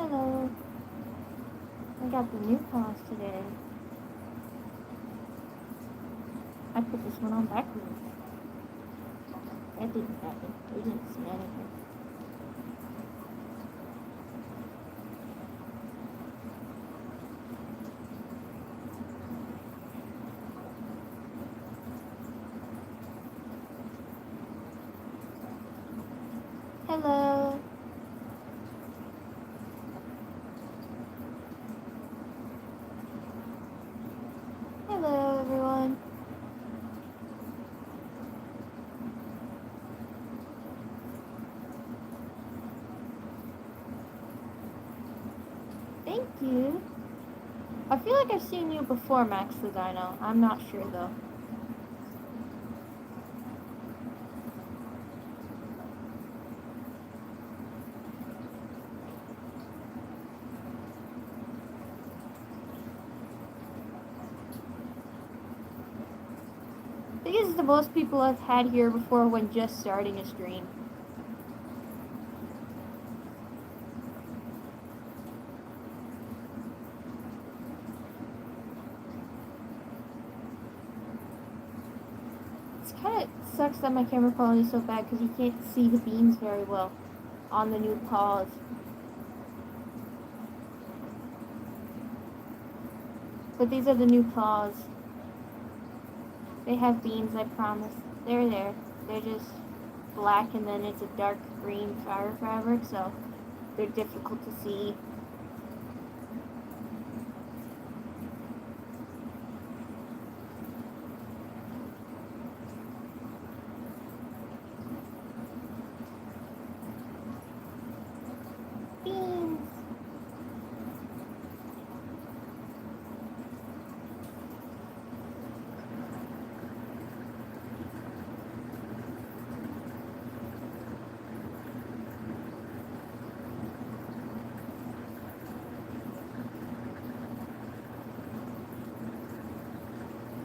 Hello. I got the new paws today. I put this one on backwards. That didn't happen. We didn't see anything. Hello. Hello, everyone. Thank you. I feel like I've seen you before, Max the Dino. I'm not sure, though. I think this is the most people I've had here before when just starting a stream. It kind of sucks that my camera quality is so bad because you can't see the beams very well on the new paws. But these are the new paws. They have beams, I promise. They're there. They're just black and then it's a dark green fire fabric, so they're difficult to see. Beans!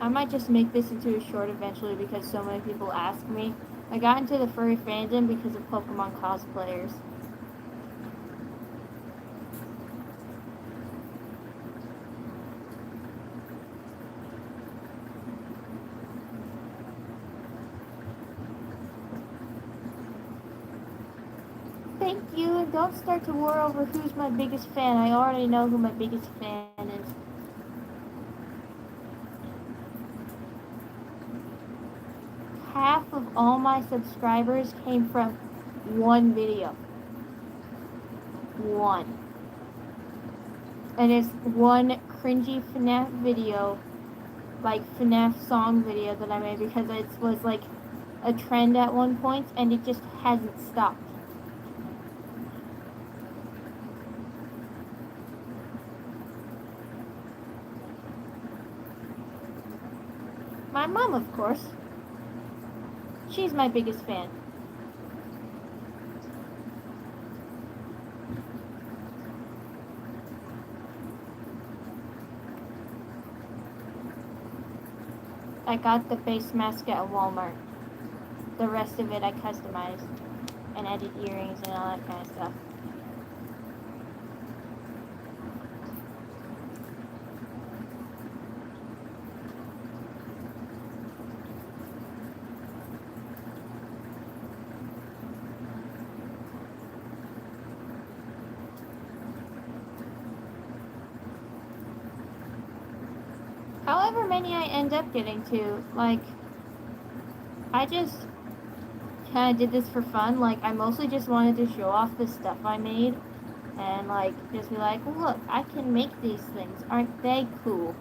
I might just make this into a short eventually because so many people ask me. I got into the furry fandom because of Pokemon cosplayers. Thank you, and don't start to war over who's my biggest fan. I already know who my biggest fan is. Half of all my subscribers came from one video. One. And it's one cringy FNAF video, like FNAF song video that I made because it was like a trend at one point and it just hasn't stopped. My mom, of course. She's my biggest fan. I got the face mask at Walmart. The rest of it I customized and added earrings and all that kind of stuff. However many I end up getting to, like, I just kind of did this for fun. Like, I mostly just wanted to show off the stuff I made and, like, just be like, look, I can make these things. Aren't they cool?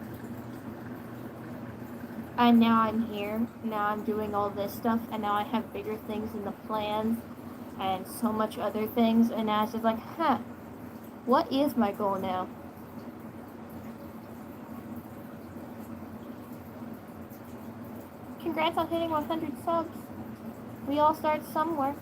And now I'm here. Now I'm doing all this stuff, and now I have bigger things in the plans and so much other things. And now it's just like, what is my goal now? Congrats on hitting 100 subs. We all start somewhere.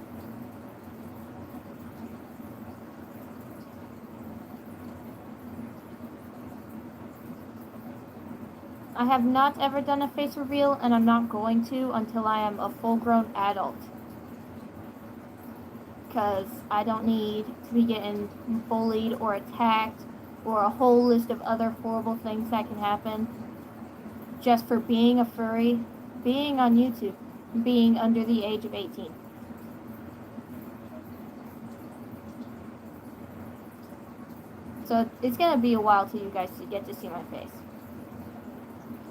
I have not ever done a face reveal, and I'm not going to until I am a full-grown adult. because I don't need to be getting bullied or attacked or a whole list of other horrible things that can happen just for being a furry, being on YouTube, being under the age of 18. So it's going to be a while till you guys get to see my face.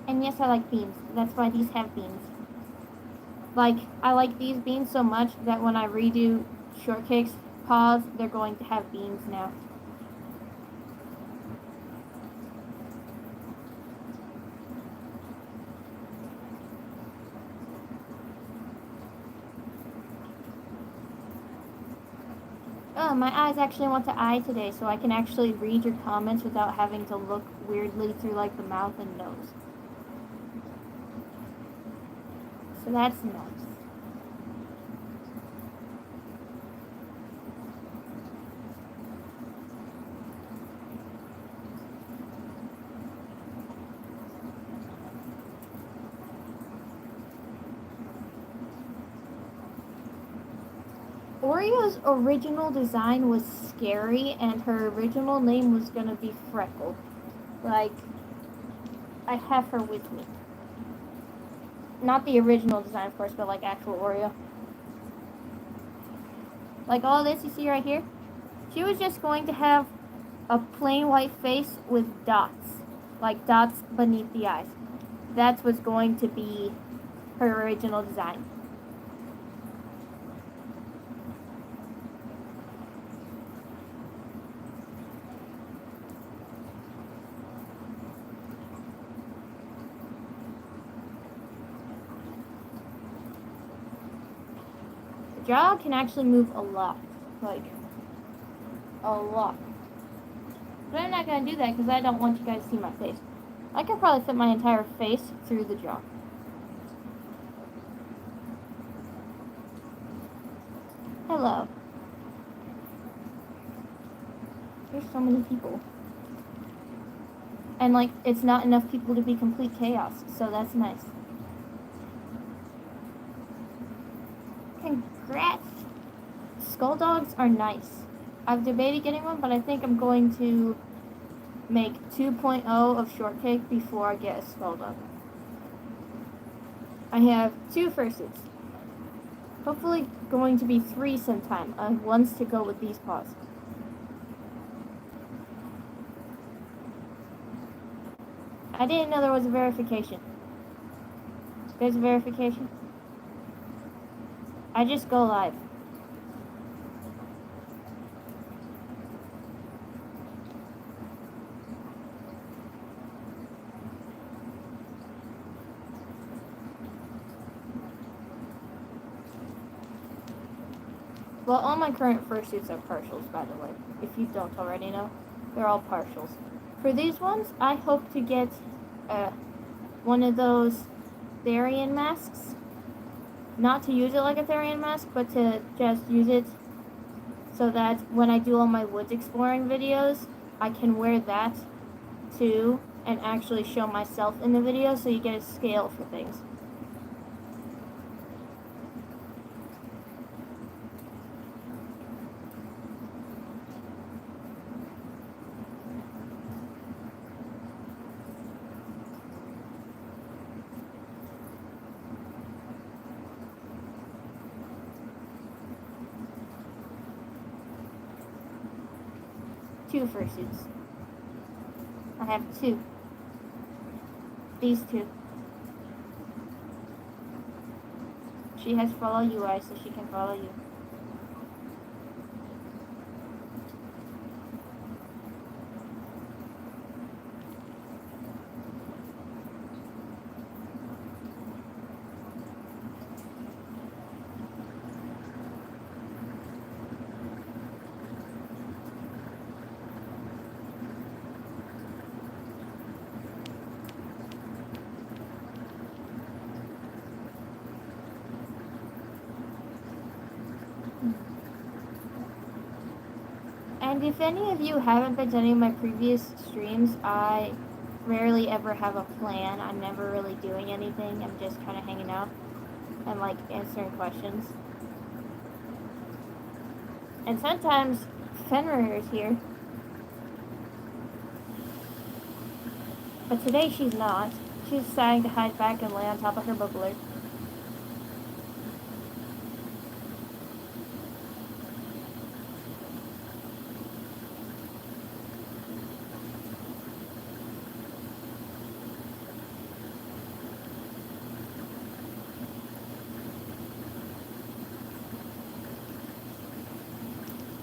And yes, I like beans. That's why these have beans. Like, I like these beans so much that when I redo Shortcake's paws, they're going to have beans now. Oh, my eyes actually want to eye today, so I can actually read your comments without having to look weirdly through, like, the mouth and nose. So that's nice. Oreo's original design was scary, and her original name was gonna be Freckle. Like, I have her with me. Not the original design, of course, but like actual Oreo. Like all this you see right here, she was just going to have a plain white face with dots. Like dots beneath the eyes. That's what's going to be her original design. The jaw can actually move a lot. Like, a lot. But I'm not going to do that because I don't want you guys to see my face. I could probably fit my entire face through the jaw. Hello. There's so many people. And, like, it's not enough people to be complete chaos, so that's nice. Congrats! Skull dogs are nice. I've debated getting one, but I think I'm going to make 2.0 of Shortcake before I get a skull dog. I have 2 fursuits. Hopefully going to be 3 sometime. One's to go with these paws. I didn't know there was a verification. There's a verification. I just go live. Well, all my current fursuits are partials, by the way. If you don't already know, they're all partials. For these ones, I hope to get one of those Therian masks. Not to use it like a Therian mask, but to just use it so that when I do all my woods exploring videos, I can wear that too and actually show myself in the video so you get a scale for things. Two fursuits. I have 2. These 2. She has follow UI, so she can follow you. And if any of you haven't been to any of my previous streams, I rarely ever have a plan. I'm never really doing anything. I'm just kind of hanging out and like answering questions. And sometimes Fenrir is here. But today she's not. She's deciding to hide back and lay on top of her bubbler.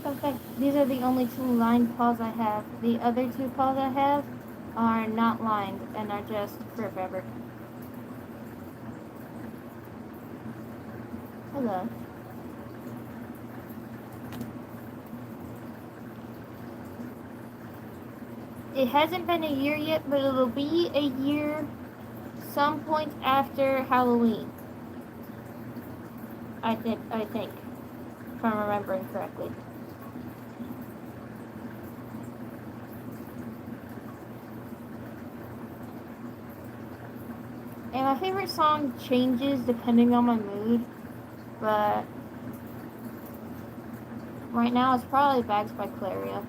Okay, these are the only two lined paws I have. The other two paws I have are not lined and are just fur fabric. Hello. It hasn't been a year yet, but it'll be a year some point after Halloween. I think, if I'm remembering correctly. And my favorite song changes depending on my mood, but right now it's probably Bags by Claria.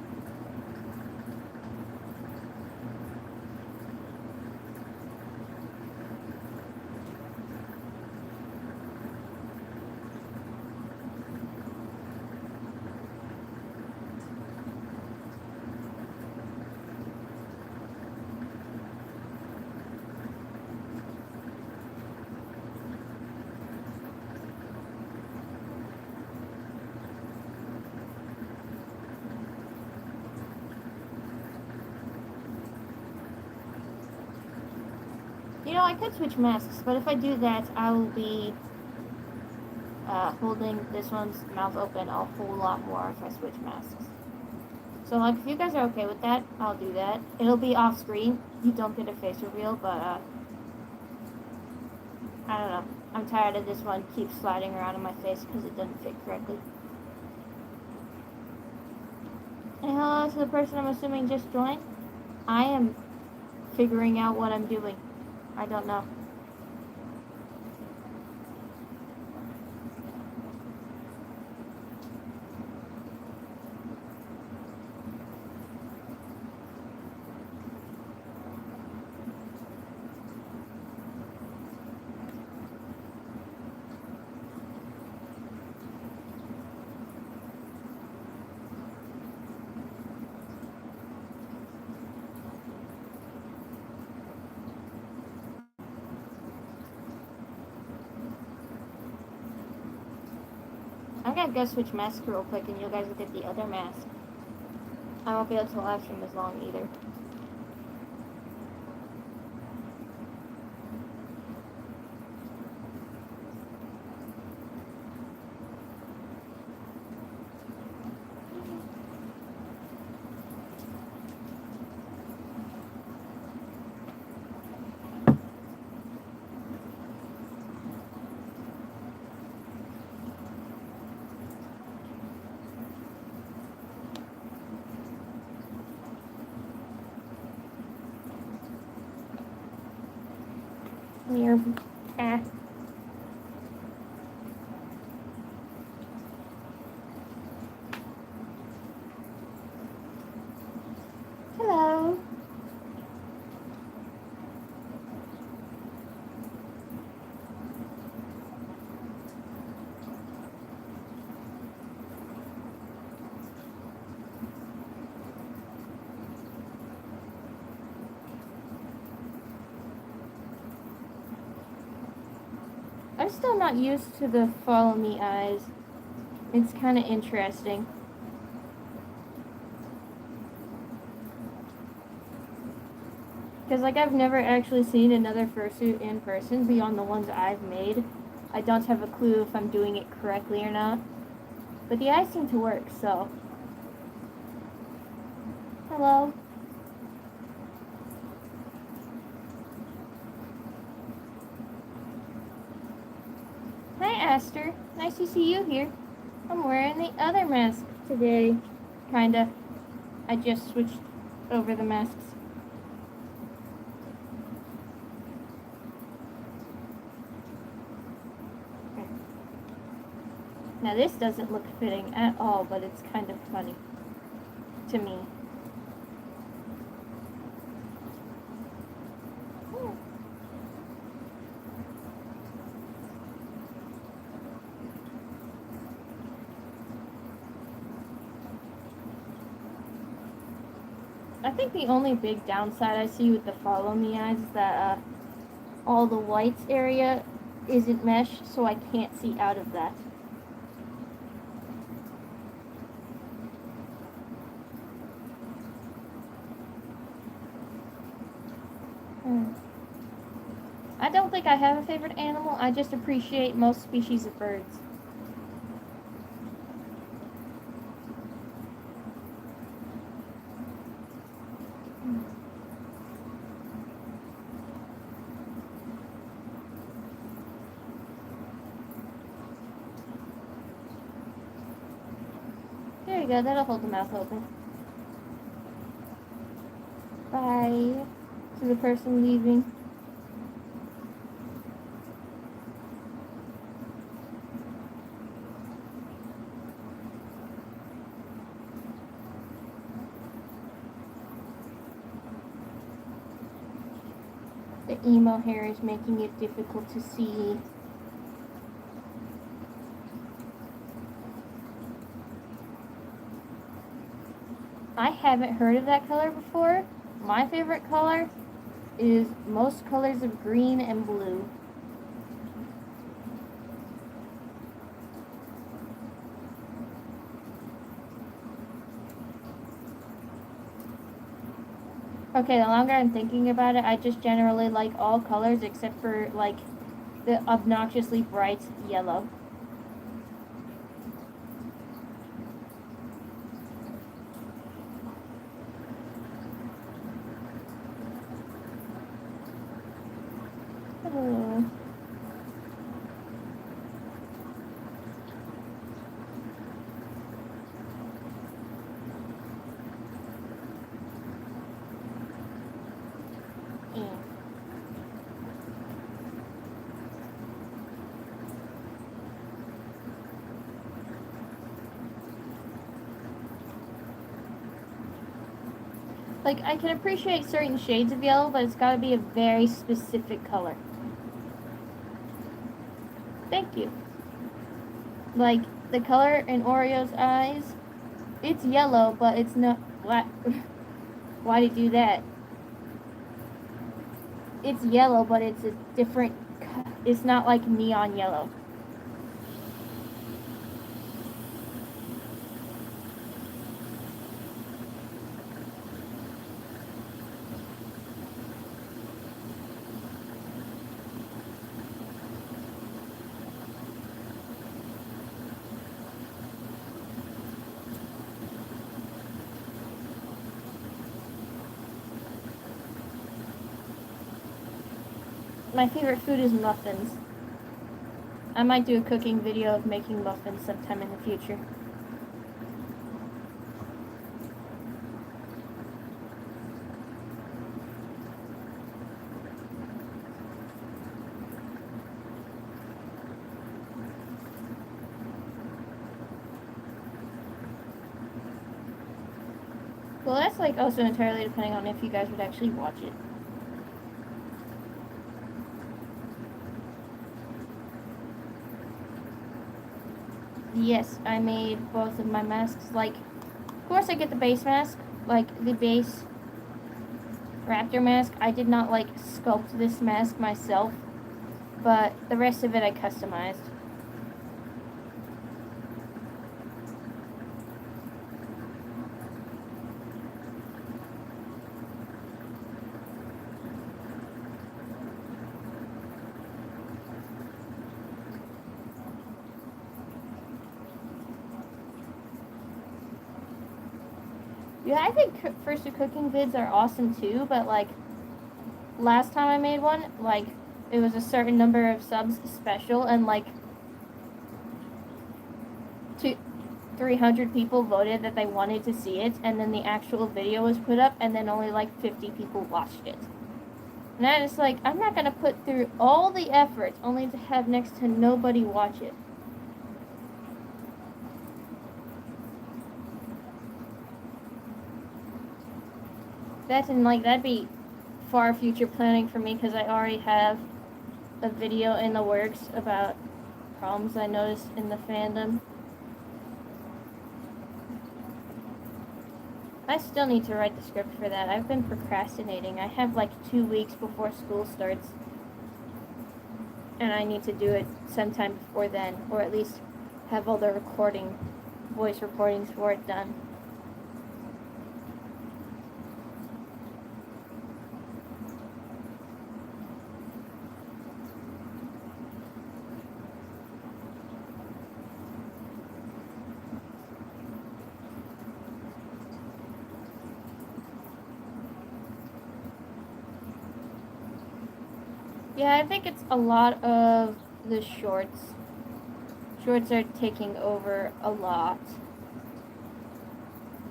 You know, I could switch masks, but if I do that, I will be holding this one's mouth open a whole lot more if I switch masks. So, like, if you guys are okay with that, I'll do that. It'll be off screen. You don't get a face reveal, but, I don't know. I'm tired of this one keep sliding around in my face because it doesn't fit correctly. And hello to the person I'm assuming just joined. I am figuring out what I'm doing. I don't know. I'm gonna go switch masks real quick and you guys will get the other mask. I won't be able to live stream as long either. Here. Hello. I'm still not used to the follow me eyes. It's kind of interesting. Because, like, I've never actually seen another fursuit in person beyond the ones I've made. I don't have a clue if I'm doing it correctly or not. But the eyes seem to work, so. Hello. Hi, Aster. Nice to see you here. I'm wearing the other mask today. Kinda. I just switched over the masks. Now this doesn't look fitting at all, but it's kind of funny to me. I think the only big downside I see with the Follow Me eyes is that all the whites area isn't mesh, so I can't see out of that. I don't think I have a favorite animal. I just appreciate most species of birds. There you go, that'll hold the mouth open. Bye to the person leaving. The emo hair is making it difficult to see. I haven't heard of that color before. My favorite color is most colors of green and blue. Okay, the longer I'm thinking about it, I just generally like all colors except for, like, the obnoxiously bright yellow. Oh. Like, I can appreciate certain shades of yellow, but it's gotta be a very specific color. Thank you. Like, the color in Oreo's eyes, it's yellow, but it's not... What? Why did you do that? It's yellow, but it's a different... It's not like neon yellow. My favorite food is muffins. I might do a cooking video of making muffins sometime in the future. Well, that's like also entirely depending on if you guys would actually watch it. Yes, I made both of my masks. Like, of course I get the base mask, like the base raptor mask. I did not, like, sculpt this mask myself, but the rest of it I customized. Yeah, I think first cooking vids are awesome too, but like last time I made one, like it was a certain number of subs special, and like 300 people voted that they wanted to see it, and then the actual video was put up, and then only like 50 people watched it. And I just like, I'm not gonna put through all the effort only to have next to nobody watch it. That's in like that'd be far future planning for me because I already have a video in the works about problems I noticed in the fandom. I still need to write the script for that. I've been procrastinating. I have like 2 weeks before school starts, and I need to do it sometime before then, or at least have all the voice recordings for it done. Yeah, I think it's a lot of the shorts. Shorts are taking over a lot.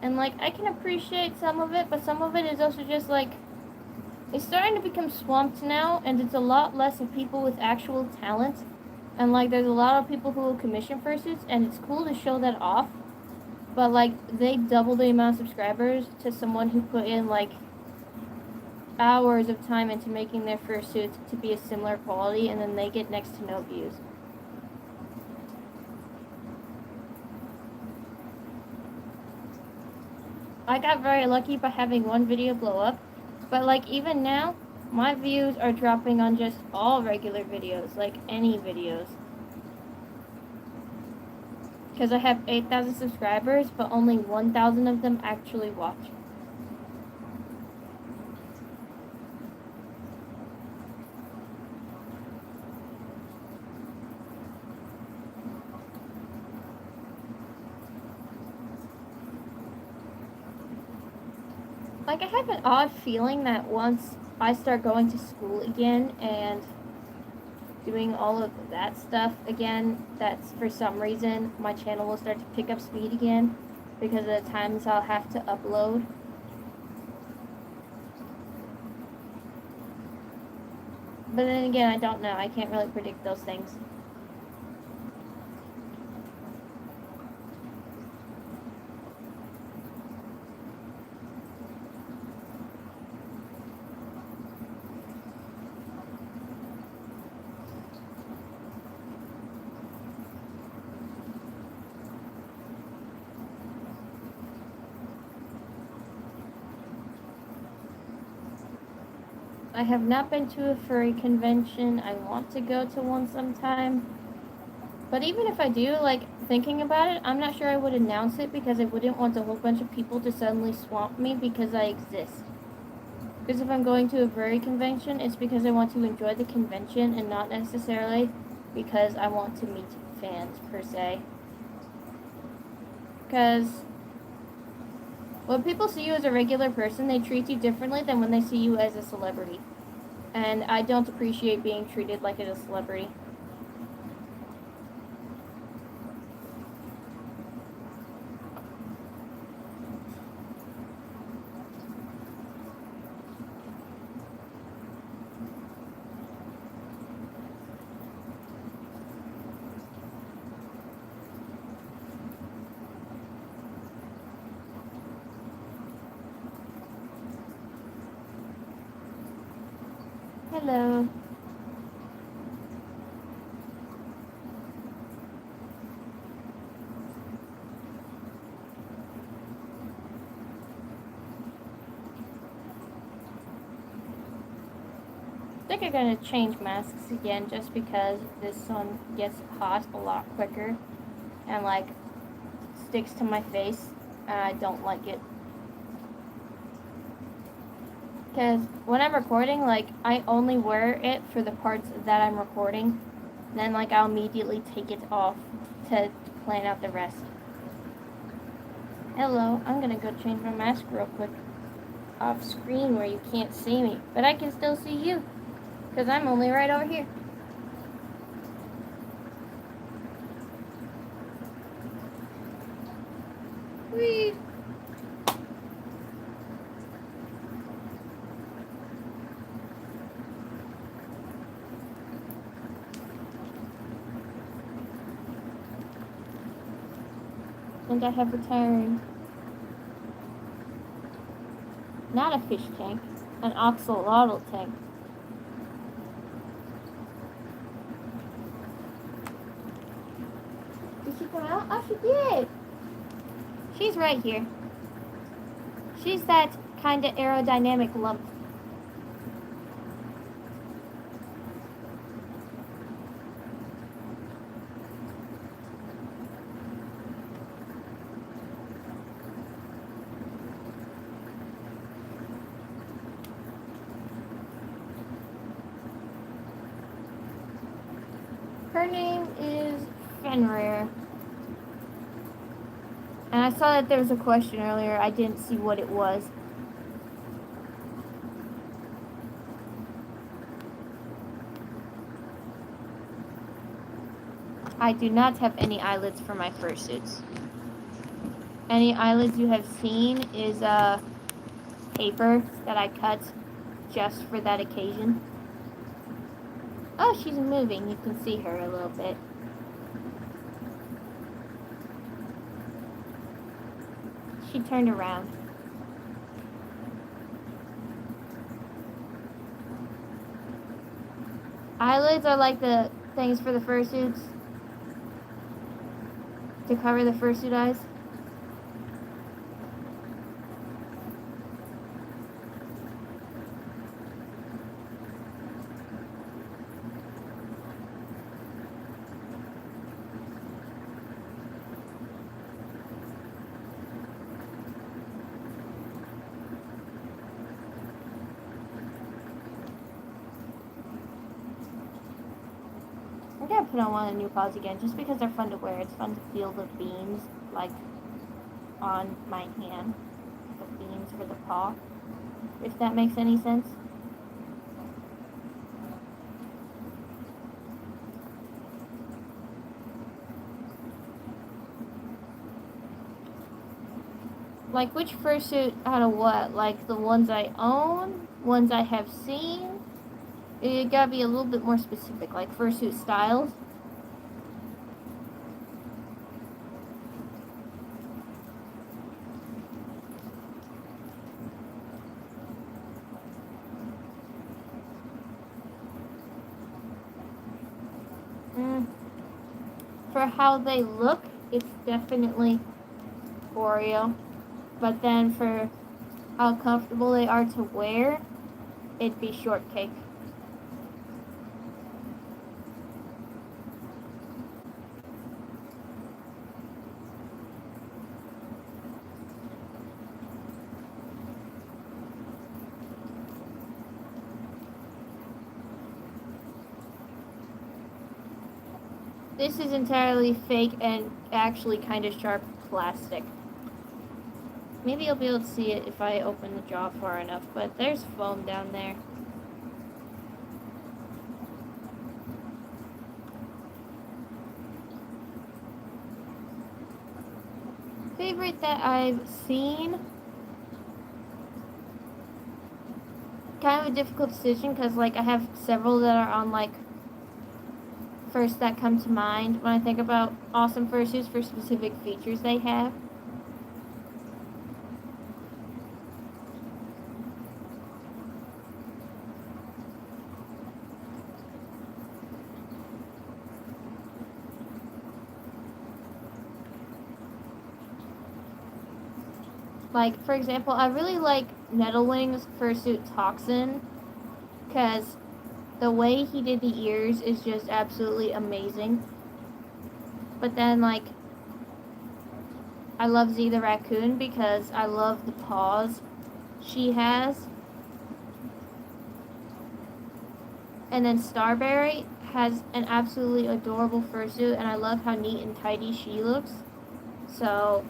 And like I can appreciate some of it, but some of it is also just like it's starting to become swamped now, and it's a lot less of people with actual talent. And like there's a lot of people who will commission fursuits, and it's cool to show that off. But like they double the amount of subscribers to someone who put in like hours of time into making their fursuits to be a similar quality, and then they get next to no views. I got very lucky by having one video blow up, but like even now, my views are dropping on just all regular videos, like any videos. Because I have 8,000 subscribers, but only 1,000 of them actually watch. Like I have an odd feeling that once I start going to school again and doing all of that stuff again, that's for some reason my channel will start to pick up speed again because of the times I'll have to upload. But then again, I don't know. I can't really predict those things. I have not been to a furry convention. I want to go to one sometime. But even if I do, like, thinking about it, I'm not sure I would announce it because I wouldn't want a whole bunch of people to suddenly swamp me because I exist. Because if I'm going to a furry convention, it's because I want to enjoy the convention and not necessarily because I want to meet fans, per se. Because when people see you as a regular person, they treat you differently than when they see you as a celebrity. And I don't appreciate being treated like a celebrity. Hello. I think I'm gonna change masks again just because this sun gets hot a lot quicker and like sticks to my face and I don't like it. Because when I'm recording, like I only wear it for the parts that I'm recording. Then like I'll immediately take it off to plan out the rest. Hello, I'm gonna go change my mask real quick off screen where you can't see me, but I can still see you because I'm only right over here. Whee! And I have returned. Not a fish tank. An axolotl tank. Did she come out? Oh, she did! She's right here. She's that kind of aerodynamic lump. Her name is Fenrir. And I saw that there was a question earlier. I didn't see what it was. I do not have any eyelids for my fursuits. Any eyelids you have seen is paper that I cut just for that occasion. Oh, she's moving. You can see her a little bit. She turned around. Eyelids are like the things for the fursuits to cover the fursuit eyes. I'm gonna put on one of the new paws again just because they're fun to wear. It's fun to feel the beams like on my hand. The beams for the paw. If that makes any sense. Like which fursuit out of what? Like the ones I own? Ones I have seen? You gotta be a little bit more specific, like fursuit styles. For how they look, it's definitely Oreo. But then for how comfortable they are to wear, it'd be Shortcake. This is entirely fake and actually kind of sharp plastic. Maybe you'll be able to see it if I open the jaw far enough, but there's foam down there. Favorite that I've seen? Kind of a difficult decision because like I have several that are on like first that come to mind when I think about awesome fursuits for specific features they have. Like, for example, I really like Nettlewing's fursuit Toxin because the way he did the ears is just absolutely amazing. But then, like, I love Z the Raccoon because I love the paws she has. And then Starberry has an absolutely adorable fursuit, and I love how neat and tidy she looks. So,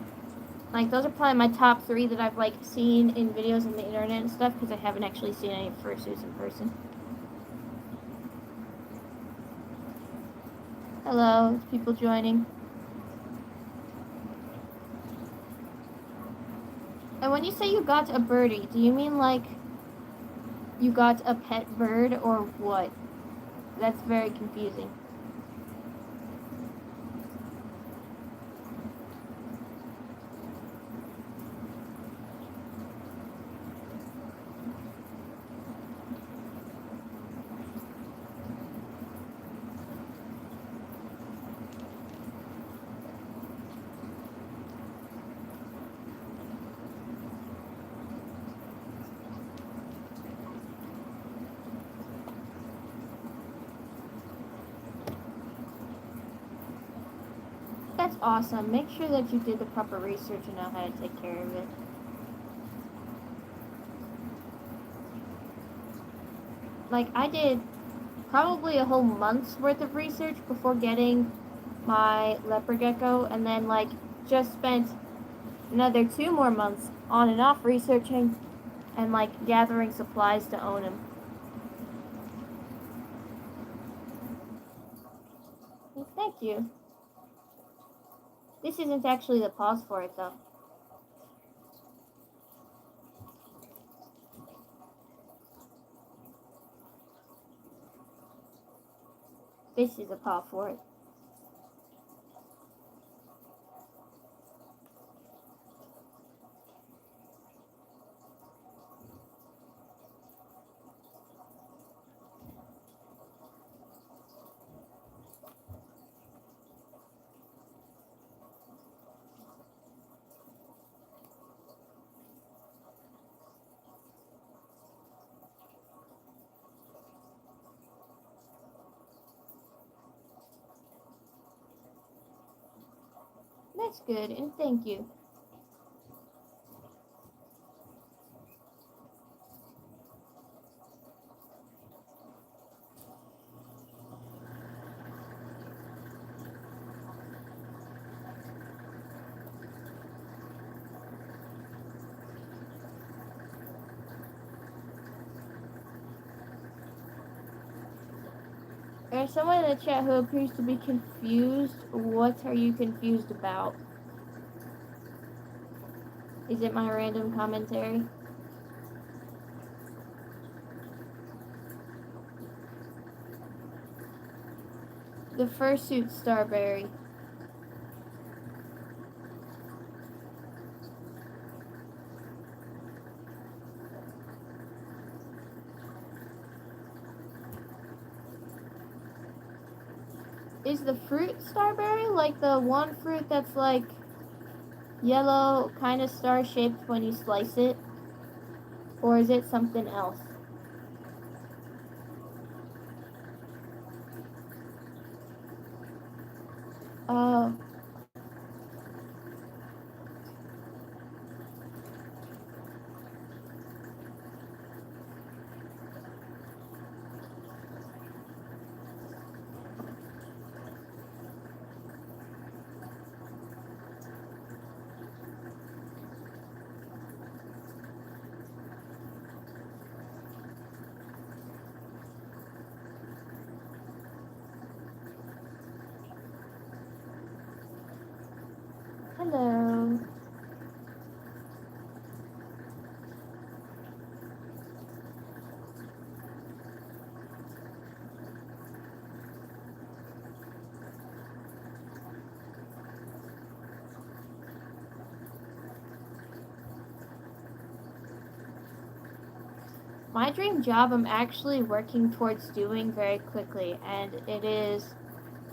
like, those are probably my top 3 that I've, like, seen in videos on the internet and stuff, because I haven't actually seen any fursuits in person. Hello, people joining. And when you say you got a birdie, do you mean, like, you got a pet bird, or what? That's very confusing. That's awesome. Make sure that you did the proper research and know how to take care of it. Like, I did probably a whole month's worth of research before getting my leopard gecko, and then, like, just spent another 2 more months on and off researching and, like, gathering supplies to own him. Thank you. This isn't actually the pause for it, though. This is a pause for it. That's good, and thank you. There's someone in the chat who appears to be confused. What are you confused about? Is it my random commentary? The fursuit Starberry. Is the fruit Starberry like the one fruit that's like yellow, kind of star-shaped when you slice it? Or is it something else? Oh. Hello. My dream job I'm actually working towards doing very quickly, and it is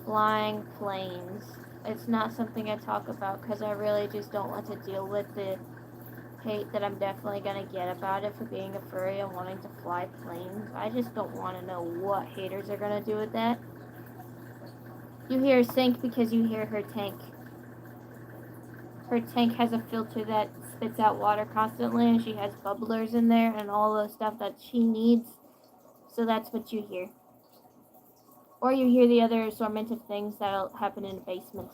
flying planes. It's not something I talk about because I really just don't want to deal with the hate that I'm definitely gonna get about it for being a furry and wanting to fly planes. I just don't want to know what haters are gonna do with that. You hear sink because you hear her tank. Her tank has a filter that spits out water constantly, and she has bubblers in there and all the stuff that she needs. So that's what you hear. Or you hear the other assortment of things that'll happen in the basement.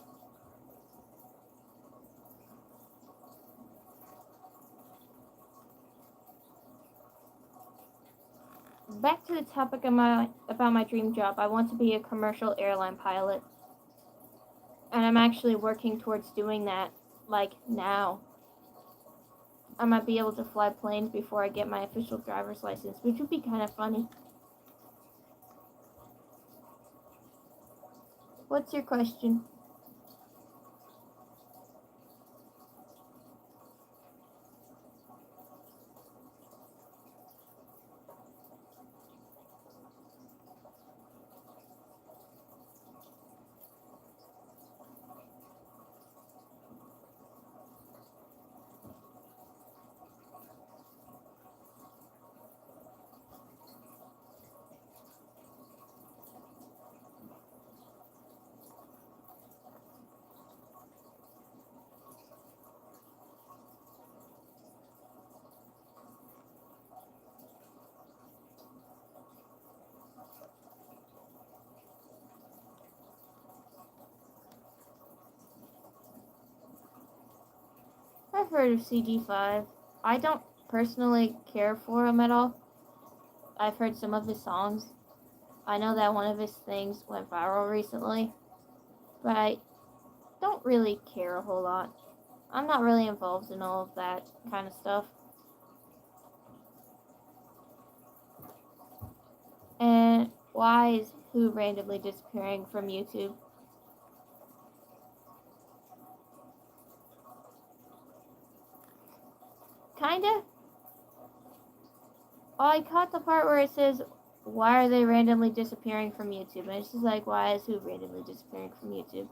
Back to the topic about my dream job. I want to be a commercial airline pilot. And I'm actually working towards doing that, like, now. I might be able to fly planes before I get my official driver's license, which would be kind of funny. What's your question? I've heard of CG5. I don't personally care for him at all. I've heard some of his songs. I know that one of his things went viral recently, but I don't really care a whole lot. I'm not really involved in all of that kind of stuff. And why is who randomly disappearing from YouTube? Kinda. Oh, I caught the part where it says, why are they randomly disappearing from YouTube? And it's just like, why is who randomly disappearing from YouTube?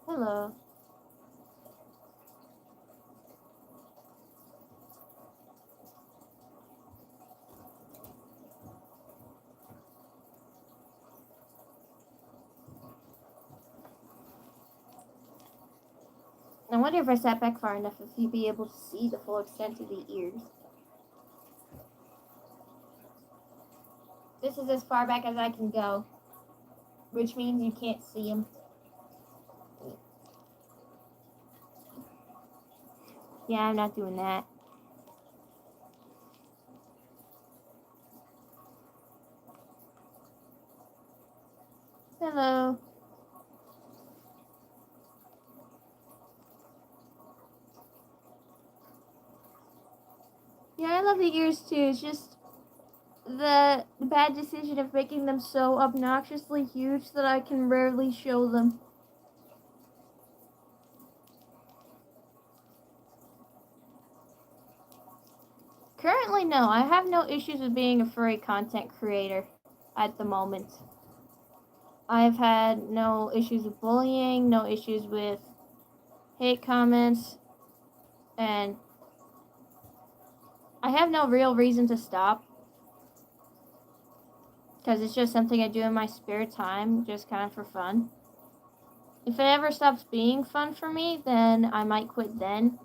Hello. I wonder if I sat back far enough if you'd be able to see the full extent of the ears. This is as far back as I can go, which means you can't see them. Yeah, I'm not doing that. Hello. Yeah, I love the ears too. It's just the bad decision of making them so obnoxiously huge that I can rarely show them. Currently, no. I have no issues with being a furry content creator at the moment. I've had no issues with bullying, no issues with hate comments, and I have no real reason to stop. Because it's just something I do in my spare time, just kind of for fun. If it ever stops being fun for me, then I might quit then.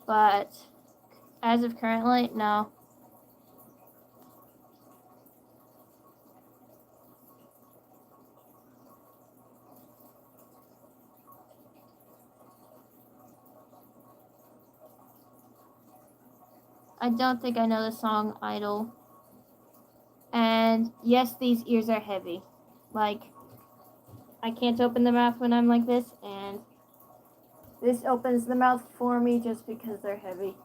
But as of currently, no. I don't think I know the song Idol. And yes, these ears are heavy. Like, I can't open the mouth when I'm like this, and this opens the mouth for me just because they're heavy.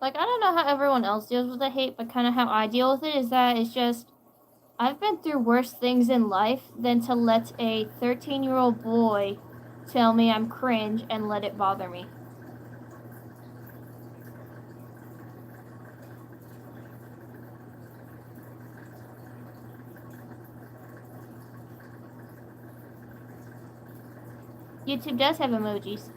Like, I don't know how everyone else deals with the hate, but kind of how I deal with it is that it's just, I've been through worse things in life than to let a 13-year-old boy tell me I'm cringe and let it bother me. YouTube does have emojis.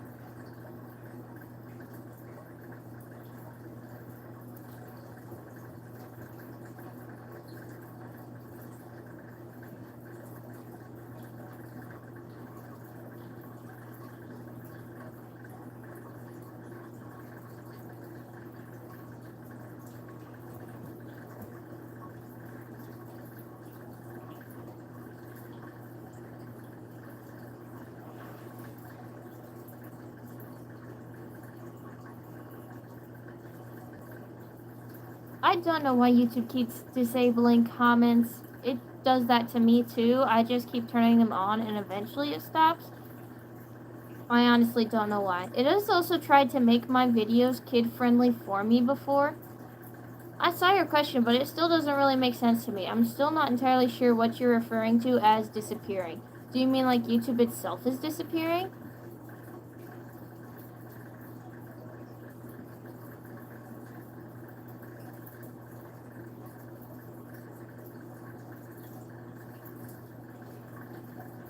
I don't know why YouTube keeps disabling comments. It does that to me too. I just keep turning them on and eventually it stops. I honestly don't know why. It has also tried to make my videos kid-friendly for me before. I saw your question, but it still doesn't really make sense to me. I'm still not entirely sure what you're referring to as disappearing. Do you mean like YouTube itself is disappearing?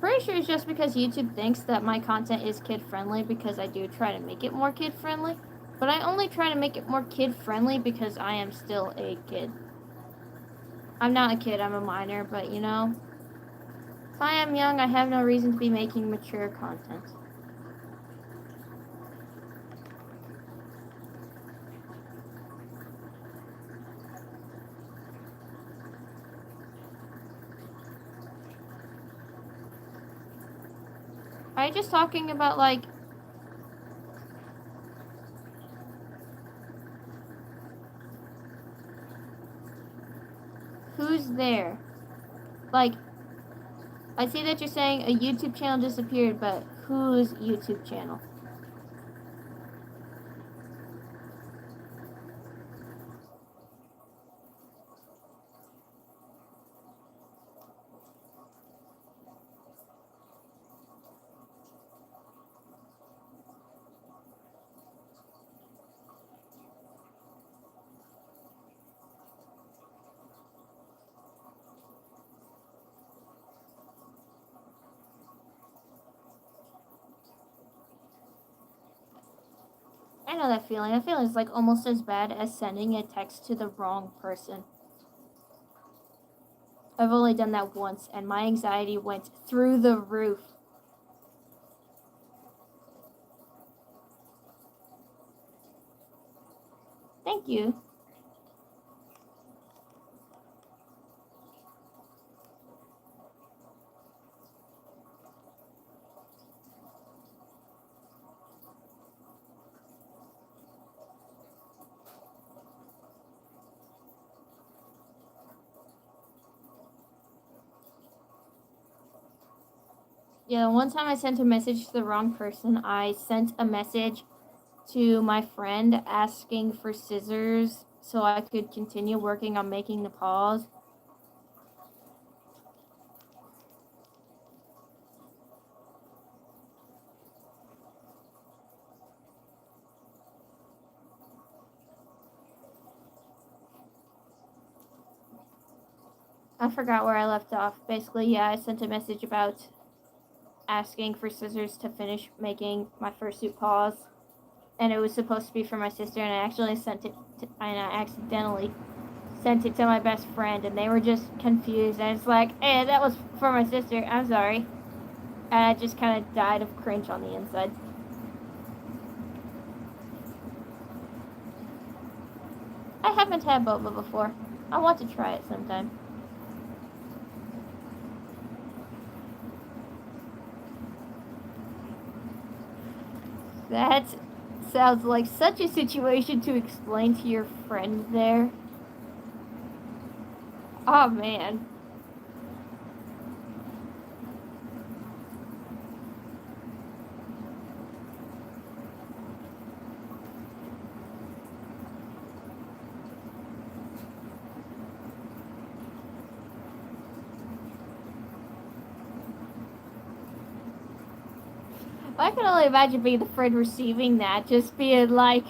pretty sure it's just because YouTube thinks that my content is kid-friendly because I do try to make it more kid-friendly. But I only try to make it more kid-friendly because I am still a kid. I'm not a kid, I'm a minor, but you know, if I am young, I have no reason to be making mature content. Are you just talking about, like, who's there? Like, I see that you're saying a YouTube channel disappeared, but whose YouTube channel? I know that feeling. That feeling is like almost as bad as sending a text to the wrong person. I've only done that once, and my anxiety went through the roof. Thank you. Yeah, one time I sent a message to the wrong person. I sent a message to my friend asking for scissors so I could continue working on making the paws. I forgot where I left off. Basically, yeah, I sent a message about asking for scissors to finish making my fursuit paws. And it was supposed to be for my sister, and I actually sent it to, and I accidentally sent it to my best friend, and they were just confused. And it's like, hey, that was for my sister. I'm sorry. And I just kind of died of cringe on the inside. I haven't had boba before. I want to try it sometime. That sounds like such a situation to explain to your friend there. Oh man. I can only imagine being the friend receiving that, just being like,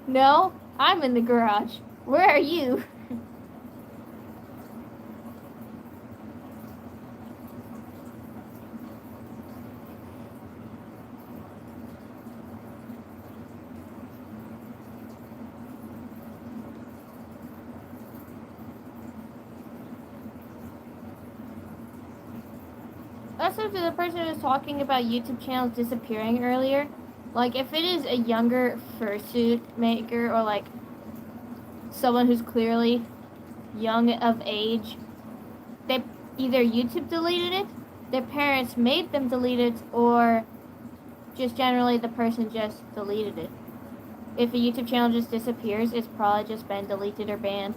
no, I'm in the garage. Where are you? Also, to the person who was talking about YouTube channels disappearing earlier, like, if it is a younger fursuit maker or, like, someone who's clearly young of age, they either YouTube deleted it, their parents made them delete it, or just generally the person just deleted it. If a YouTube channel just disappears, it's probably just been deleted or banned.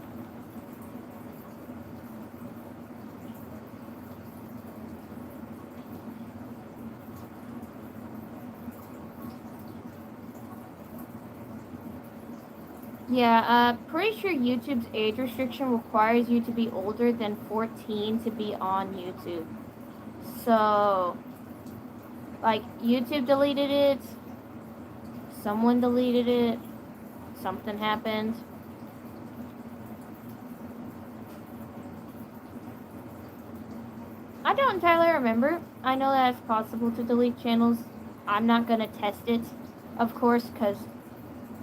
Yeah, pretty sure YouTube's age restriction requires you to be older than 14 to be on YouTube. So, like, YouTube deleted it, someone deleted it, something happened. I don't entirely remember. I know that it's possible to delete channels. I'm not gonna test it, of course, because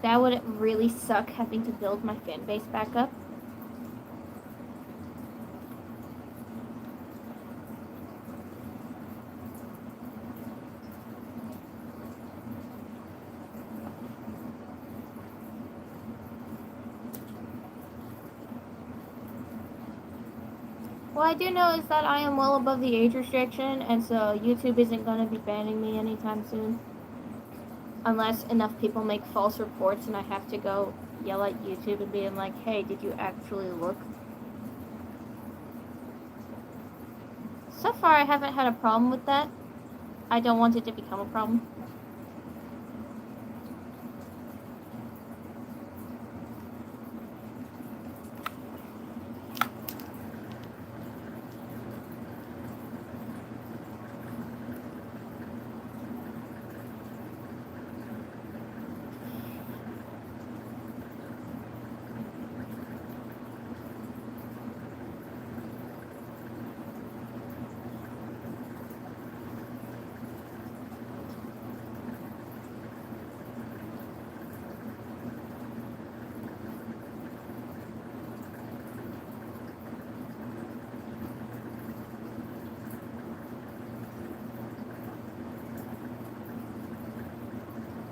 that would really suck having to build my fan base back up. What I do know is that I am well above the age restriction, and so YouTube isn't going to be banning me anytime soon. Unless enough people make false reports and I have to go yell at YouTube and being like, hey, did you actually look? So far, I haven't had a problem with that. I don't want it to become a problem.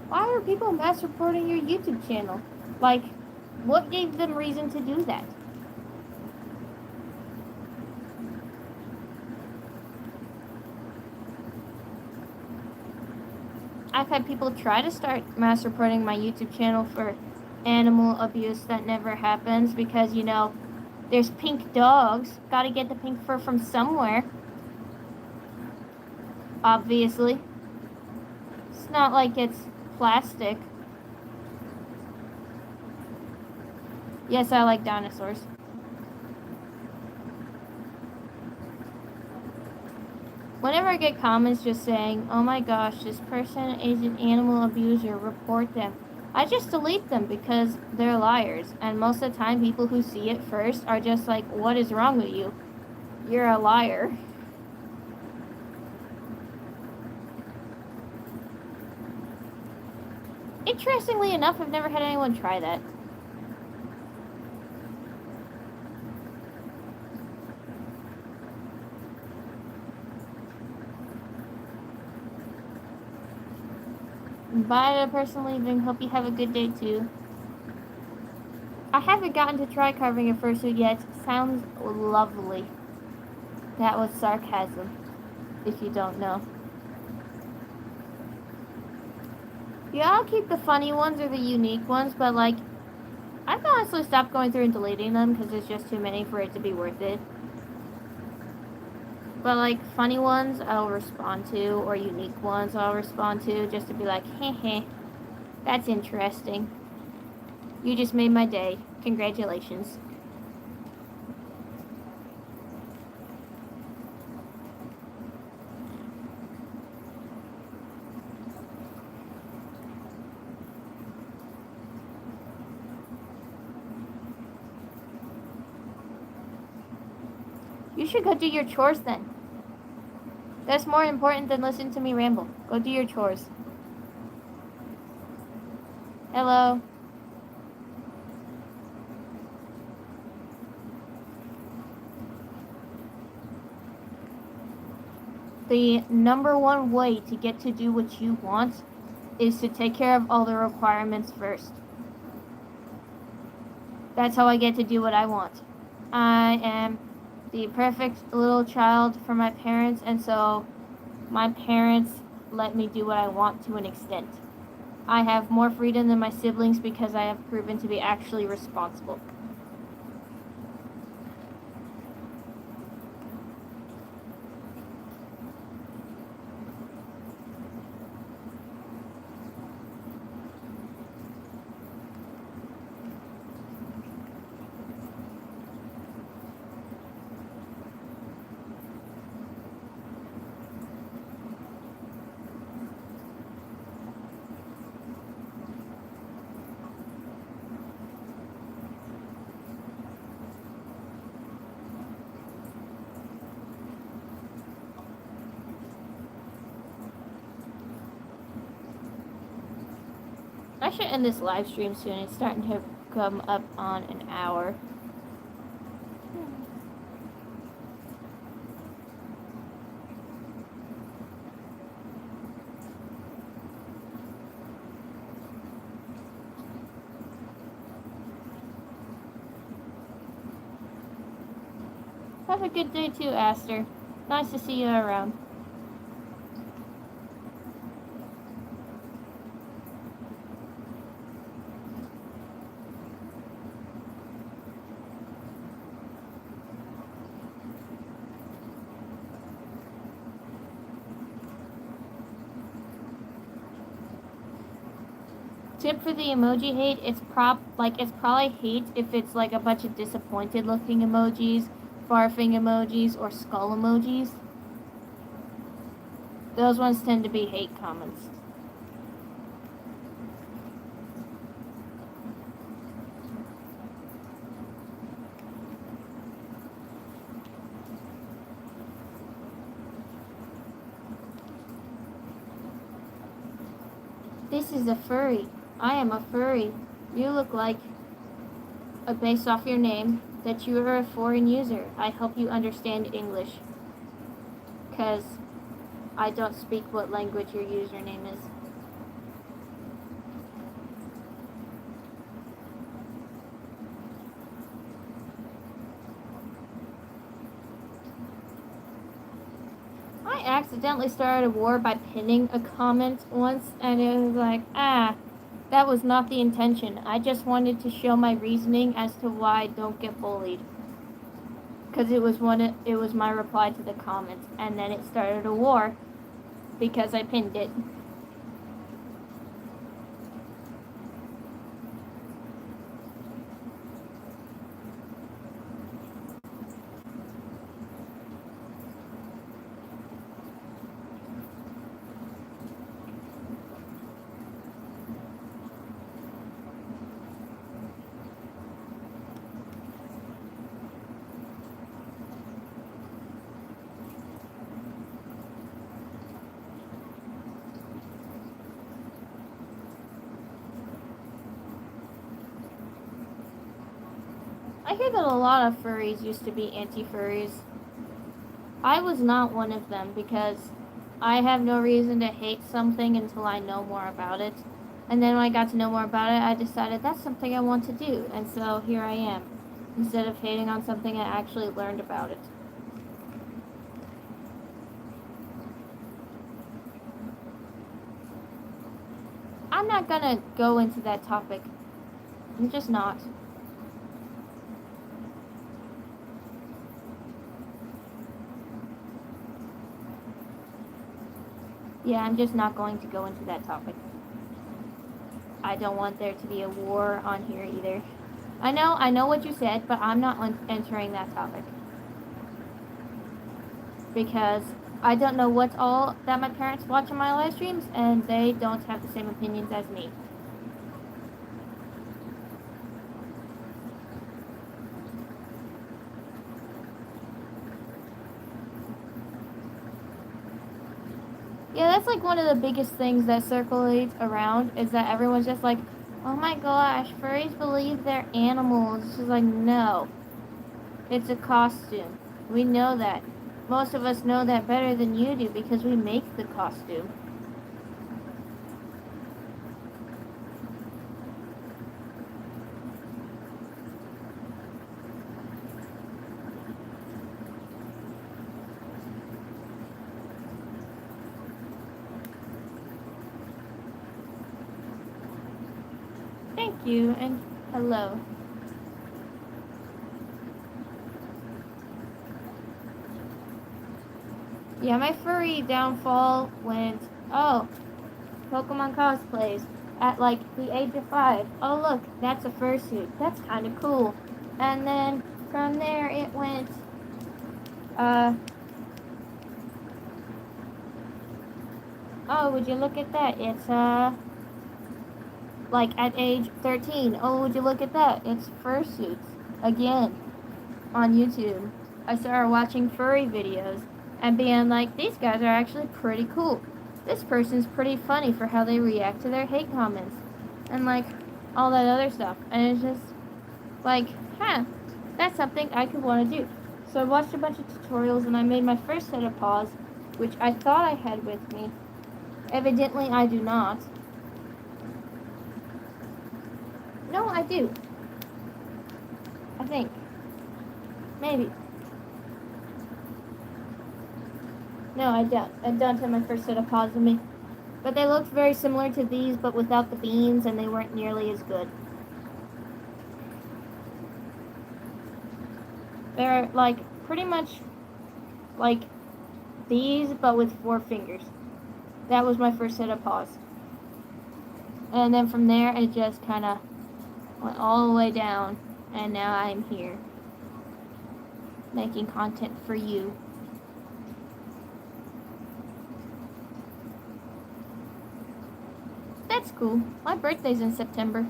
Why are people mass reporting your YouTube channel? Like, what gave them reason to do that? I've had people try to start mass reporting my YouTube channel for animal abuse that never happens because, you know, there's pink dogs. Gotta get the pink fur from somewhere. Obviously. It's not like it's plastic. Yes, I like dinosaurs. Whenever I get comments just saying, oh my gosh, this person is an animal abuser, report them, I just delete them because they're liars. And most of the time, people who see it first are just like, what is wrong with you? You're a liar. Interestingly enough, I've never had anyone try that. Bye to the person leaving. Hope you have a good day too. I haven't gotten to try carving a fursuit yet. Sounds lovely. That was sarcasm, if you don't know. Yeah, I'll keep the funny ones or the unique ones, but like, I've honestly stopped going through and deleting them because there's just too many for it to be worth it. But like, funny ones I'll respond to, or unique ones I'll respond to, just to be like, heh heh, that's interesting. You just made my day. Congratulations. You should go do your chores then. That's more important than listening to me ramble. Go do your chores. Hello. The number one way to get to do what you want is to take care of all the requirements first. That's how I get to do what I want. I am the perfect little child for my parents, and so my parents let me do what I want to an extent. I have more freedom than my siblings because I have proven to be actually responsible. I should end this live stream soon. It's starting to come up on an hour. Have a good day too, Aster. Nice to see you around. Tip for the emoji hate, it's probably hate if it's like a bunch of disappointed looking emojis, barfing emojis, or skull emojis. Those ones tend to be hate comments. This is a furry. I am a furry. You look like, based off your name, that you are a foreign user. I hope you understand English. Because I don't speak what language your username is. I accidentally started a war by pinning a comment once, and it was like, that was not the intention. I just wanted to show my reasoning as to why I don't get bullied. Because it was my reply to the comment, and then it started a war because I pinned it. I hear that a lot of furries used to be anti-furries. I was not one of them because I have no reason to hate something until I know more about it. And then when I got to know more about it, I decided that's something I want to do. And so here I am, instead of hating on something I actually learned about it. I'm not gonna go into that topic. I'm just not. Yeah, I'm just not going to go into that topic. I don't want there to be a war on here either. I know what you said, but I'm not entering that topic. Because I don't know what's all that my parents watch on my live streams, and they don't have the same opinions as me. Yeah, that's like one of the biggest things that circulates around is that everyone's just like, oh my gosh, furries believe they're animals. It's just like, no. It's a costume. We know that. Most of us know that better than you do because we make the costume. Thank you, and hello. Yeah, my furry downfall went, oh, Pokemon cosplays at like the age of 5. Oh look, that's a fursuit. That's kind of cool. And then from there it went, oh, would you look at that? It's, like at age 13. Oh, would you look at that? It's fursuits. Again, on YouTube. I started watching furry videos and being like, these guys are actually pretty cool. This person's pretty funny for how they react to their hate comments. and like all that other stuff. And it's just like, that's something I could want to do. So I watched a bunch of tutorials and I made my first set of paws, which I thought I had with me. Evidently I do not. No, I do. I think. Maybe. No, I don't. I don't have my first set of paws with me. But they looked very similar to these, but without the beans, and they weren't nearly as good. They're like pretty much like these, but with 4 fingers. That was my first set of paws. And then from there, it just kind of went all the way down, and now I'm here making content for you. That's cool. My birthday's in September.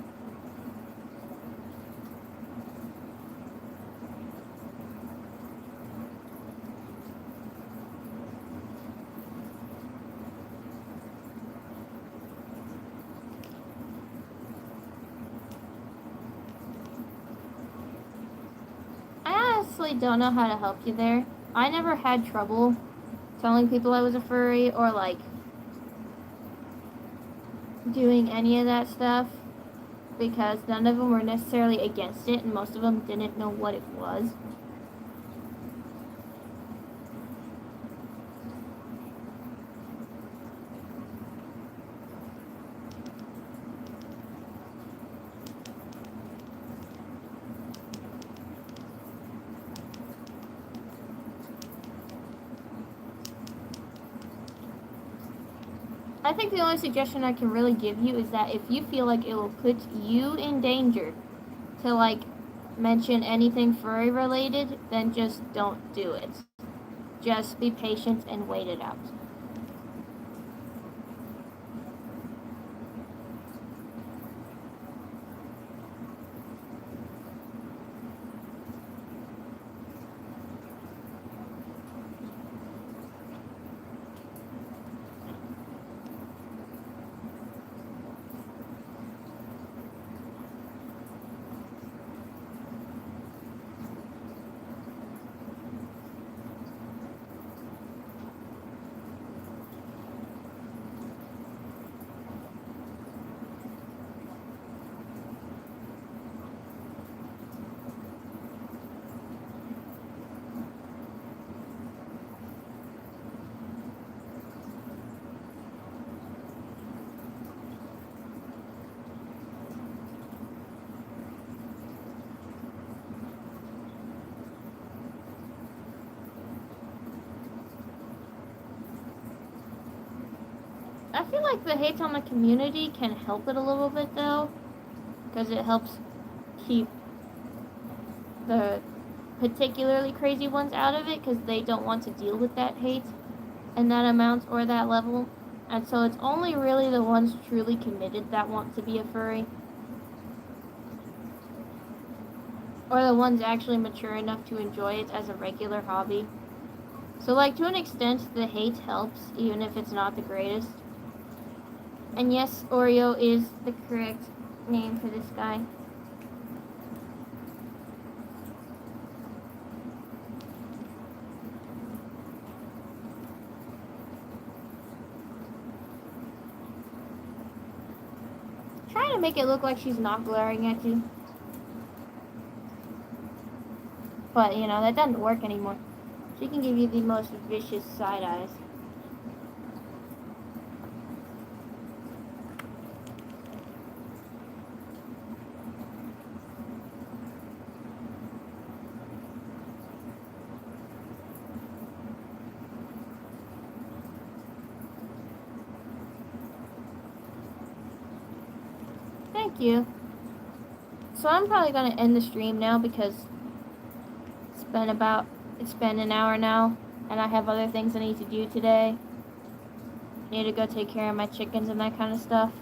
I honestly don't know how to help you there. I never had trouble telling people I was a furry or like doing any of that stuff because none of them were necessarily against it and most of them didn't know what it was. I think the only suggestion I can really give you is that if you feel like it will put you in danger to like mention anything furry related, then just don't do it. Just be patient and wait it out. I feel like the hate on the community can help it a little bit though, because it helps keep the particularly crazy ones out of it because they don't want to deal with that hate and that amount or that level. And so it's only really the ones truly committed that want to be a furry. Or the ones actually mature enough to enjoy it as a regular hobby. So like to an extent the hate helps even if it's not the greatest. And yes, Oreo is the correct name for this guy. Trying to make it look like she's not glaring at you. But, you know, that doesn't work anymore. She can give you the most vicious side eyes. Thank you. So I'm probably going to end the stream now because it's been an hour now and I have other things I need to do today. I need to go take care of my chickens and that kind of stuff.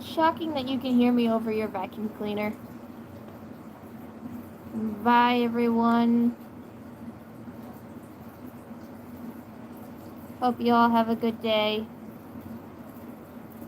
Shocking that you can hear me over your vacuum cleaner. Bye everyone. Hope you all have a good day.